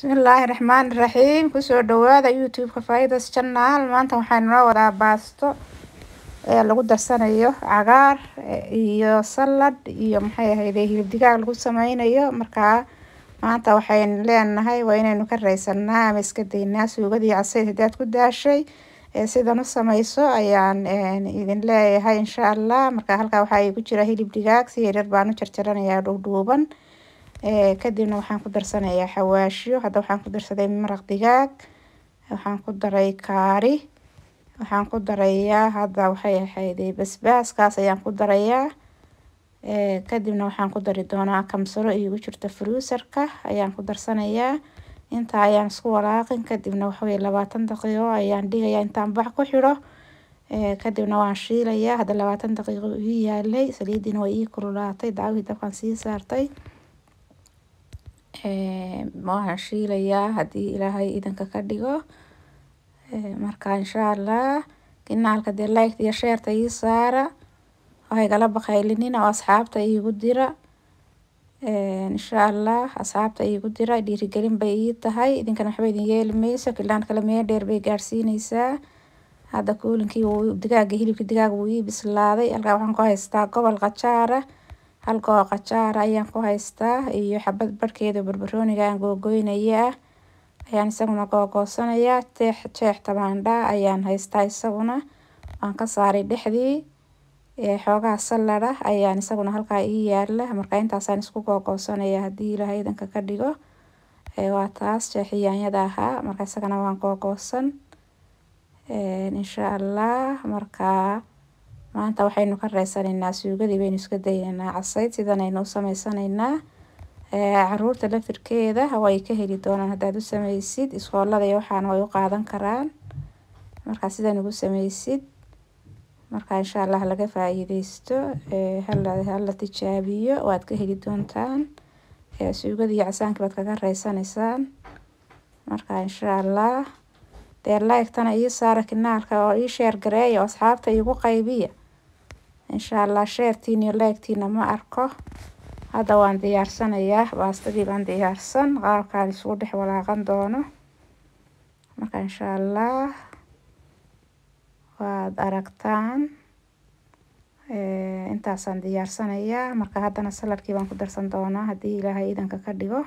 بسم الله الرحمن الرحيم كسر دوادا يوتيوب كفايدة channel maanta waxaan noo wadaa baasto lagu darsanayo cagaar iyo salad iyo maxay ahayd hilib digaag lagu sameynayo markaa maanta waxaan leenahay waa inaynu ka reysanaa ama iska daynaa suugadii casay hadaad ku daashay sidan u sameyso ayaan idin leeyahay insha Allah markaa halka waxa ay ku jira hilib digaag si yar baan u jarjaranayaa dhuuban kadibna waxaan ku darsanayaa xawaashyo hadda waxaan ku darsaday maraq digaag waxaan ku daray kaari waxaan ku darayaa hadda waxay ahayd basbaaskaas ayaan ku darayaa kadibna waxaan ku dari doonaa kamsaro igu jirta freezer-ka ayaan ku darsanayaa inta ayaan isku walaaqin kadibna waxa way 20 daqiiqo ayaan dhigayaa intaan bax ku xiro kadibna waan shiilayaa hadda 20 daqiiqo ii yaalay saliidina way ii kululaatay daawada dabkan sii saartay waxaan shiilayaa haddii ilaahay idanka ka dhigo marka insha Allah kanaalka de like iyo share ii saara waxay kala baqaylinina oo asxaabta iigu dira insha Allah asxaabta iigu dira dhiirigelin bay ii tahay idinkana waxba idin yeelmayso kilaan kala meel dheer bay gaarsiinaysaa hadda kuulinkii digaaga hilibka digaaga wuu ii bislaaday halka waxaan ku haystaa gobol qajaar hal goob qajaar ayaan ku haystaa iyo xabad barkeeda barbarooniga aan googoynaya ayaan isaguna googoosanaya jeex tamaandha ayaan haystaa isaguna aan ka saaray dhexdii xoogaa salad ayaan isaguna halka ii yaala marka intaasaan isku googoosanaya haddii ilaahay idanka ka dhigo waa taas jeexiyanyada ahaa marka isagana waan googoosan insha Allah marka maanta waxaynu ka reysanaynaa suugadii baynu iska daynaa casayd sidan aynu sameysanaynaa caruurta laftirkeeda way ka heli doonaan hadaad u sameysid iskoolada iyo waxaan way u qaadan karaan marka sidan ugu sameysid marka insha Allah laga faa'iideysto hala tijaabiyo waad ka heli doontaan suugadii casaankii baad kaga reysanaysaan marka insha Allah like tana ii saara kanaalka oo ii share gareeyo asxaabta iigu qaybiya insha Allah share-tiin iyo like-tiin ma arko hadda waan diyaarsanayaa baastadii baan diyaarsan qaabkaan isugu dhex walaaqan doono marka insha Allah waad aragtaan intaasaan diyaarsanayaa marka haddana saladkii baan ku darsan doonaa haddii ilaahay idanka ka dhigo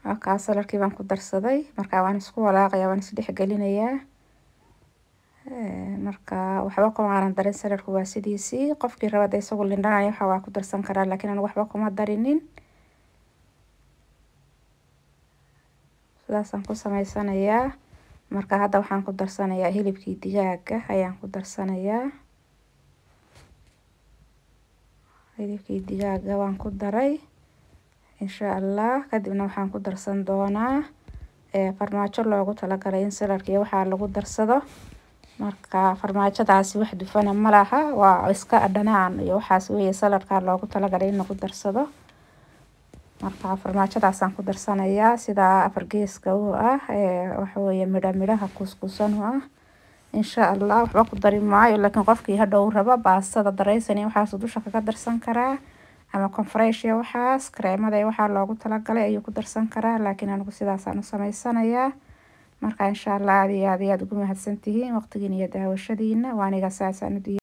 halkaas saladkii baan ku darsaday marka waan isku walaaqayaa waan is dhex gelinayaa marka waxba kuma aanan darin saladku waa sidiisii qofkii raba isagu lindhanaya waxa waa ku darsan karaa laakiin aan waxba kuma darinin sidaasaan ku sameysanayaa marka hadda waxaan ku darsanayaa hilibkii digaaga ayaan ku darsanayaa hilibkii digaaga waan ku daray insha Allah kadibna waxaan ku darsan doonaa farmaajo loogu talagalay in saladka iyo waxa lagu darsado marka farmaajadaasi wax dufan ma laha waa iska dhanaan iyo waxaas weeye saladka loogu talagalay in lagu darsado marka farmaajadaas aan ku darsanayaa sida afar geeska oo waxa weeye midhaha kuskusan oo insha Allah waxba ku dari maayo laakiin qofkii hadhow raba baastada dareysan waxaas dusha kaga darsan karaa ama confresh iyo waxaas kreemada waxa loogu talagalay ayuu ku darsan karaa laakiin anigu sidaas aan u sameysanayaa marka insha Allah aad ugu mahadsantihiin waqtigiina iyo daawashadiina waaniga saasaan